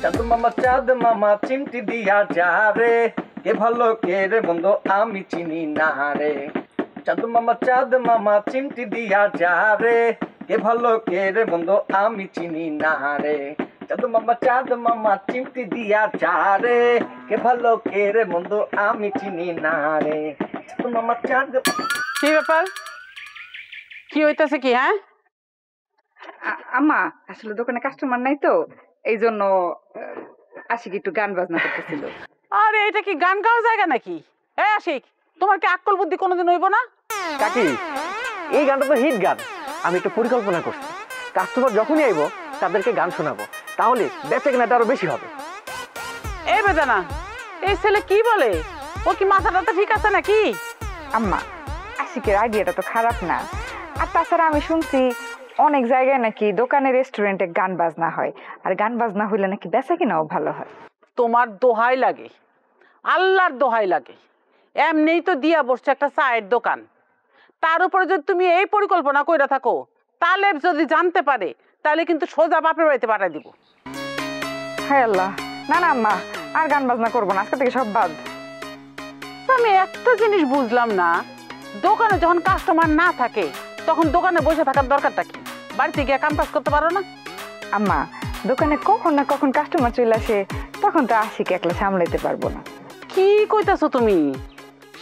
চাঁদ মামা চাঁদ মামা চিমটি দিয়া যা রে, কে ভালো কে রে বন্ধু আমি চিনি না রে। চাঁদ মামা চিমটি দিয়া যা রে, কে ভালো কে রে বন্ধু আমি চিনি না রে। চাঁদ মামা চিমটি দিয়া যা রে, কে ভালো কে রে বন্ধু আমি চিনি না রে। চাঁদ মামা চাঁদ। কি ব্যাপার, কি হইতাছে কি? হ্যাঁ আম্মা, আসলে দোকানে কাস্টমার নাই তো, এই জন্য আশিক একটু গান বাজনা করতেছিল। আরে এটা কি গান গাওয়ার জায়গা নাকি? এ আশিক, তোমার কি আক্কল বুদ্ধি কোনোদিন হইব না? কাকি, এই গানটা তো হিট গান। আমি একটা পরিকল্পনা করছি, কাস্টমার যখনই আইব তাদেরকে গান শোনাবো, তাহলে বেচা কেনাটা আরো বেশি হবে। এই বেদানা, এই ছেলে কি বলে? ও কি মাথাটা ঠিক আছে নাকি? আম্মা, আশিকের আইডিয়াটা তো খারাপ না। আর তাছাড়া আমি শুনছি অনেক জায়গায় নাকি দোকানে রেস্টুরেন্টে গান বাজনা হয়, আর গান বাজনা হইলে নাকি বেচা কিনাও ভালো হয়। তোমার দোহাই লাগে, আল্লাহর দোহাই লাগে। এমনিই তো দিয়া বসছে একটা চায়ের দোকান, তার উপরে যদি তুমি এই পরিকল্পনা কইরা থাকো, তাহলে যদি জানতে পারে তাহলে কিন্তু সোজা বাপের বাড়িতে পাঠাই দিব। হায় আল্লাহ, না না আম্মা, আর গান বাজনা করবো না, আজকে থেকে সব বাদ। আমি একটা জিনিস বুঝলাম না, দোকানে যখন কাস্টমার না থাকে তখন দোকানে বসে থাকার দরকারটা কি? বাড়িতে গিয়ে কাম কাজ করতে পারো না? আম্মা, দোকানে কখন না কখন কাস্টমার চলে আসে, তখন তো আশিক একলা সামলাইতে পারবো না। কি কইতাছো তুমি?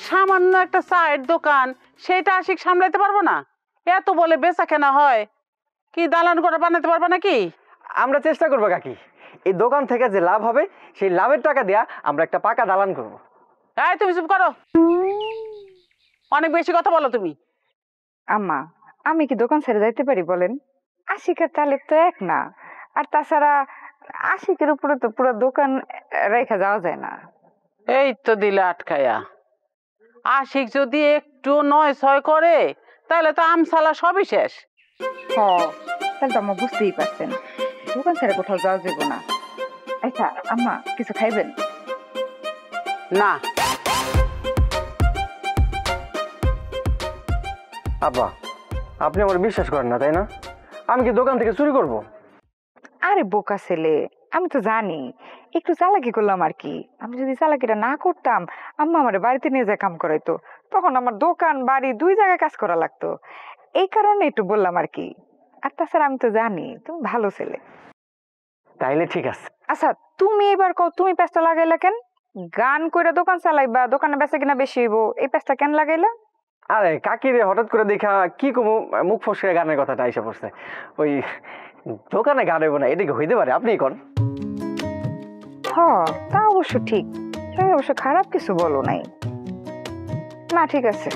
সামান্য একটা চায়ের দোকান, সেটা আশিক সামলাইতে পারবো না? এত বলে বেচা কেনা হয়, কি দালান করে বানাতে পারবো নাকি? আমরা চেষ্টা করবো কাকি, এই দোকান থেকে যে লাভ হবে সেই লাভের টাকা দিয়া আমরা একটা পাকা দালান করবো। এই তুমি চুপ করো, অনেক বেশি কথা বলো তুমি। আম্মা, আমি কি দোকান ছেড়ে যাইতে পারি বলেন? আশিক আর তালেব তো এক না। আর তাছাড়া আশিকের উপরে তো পুরো দোকান রেখা যাওয়া যায় না। এই তো দিলে আটকায়া। আশিক যদি একটু নয় ছয় করে তাহলে তো আমসালা সবই শেষ। হ, তাহলে তো আম্মা বুঝতেই পারছেন, দোকান ছেড়ে কোথাও যাওয়া যাবে না। আচ্ছা আম্মা, কিছু খাইবেন? না। আব্বা, আপনি আমার বিশ্বাস করেন না তাই না? আমি কি দোকান থেকে চুরি করব? আরে বোকা ছেলে, আমি তো জানি, একটু চালাকি করলাম আর কি। আমি যদি চালাকিটা না করতাম, আম্মা আমার বাড়িতে নিয়ে যায় কাম করাইতো, তখন আমার দোকান বাড়ি দুই জায়গায় কাজ করা লাগতো। এই কারণে একটু বললাম আর কি। আর তাছাড়া আমি তো জানি তুমি ভালো ছেলে। তাইলে ঠিক আছে। আচ্ছা, তুমি এবার কও, তুমি পেঁচটা লাগাইলা কেন? গান কইরা দোকান চালাইবা, দোকানে বেচা কিনা বেশি হইব, এই পেঁচটা কেন লাগাইলা? আরে কাকিরে হঠাৎ করে দেখা কি কমু, মুখ ফসকে গানের কথাটা এসে পড়ছে। ওই দোকানে গান হইব না, এটা কি হইতে পারে? আপনি কোন? হ, তা অবশ্য ঠিক, তুমি অবশ্য খারাপ কিছু বলো নাই। না ঠিক আছে,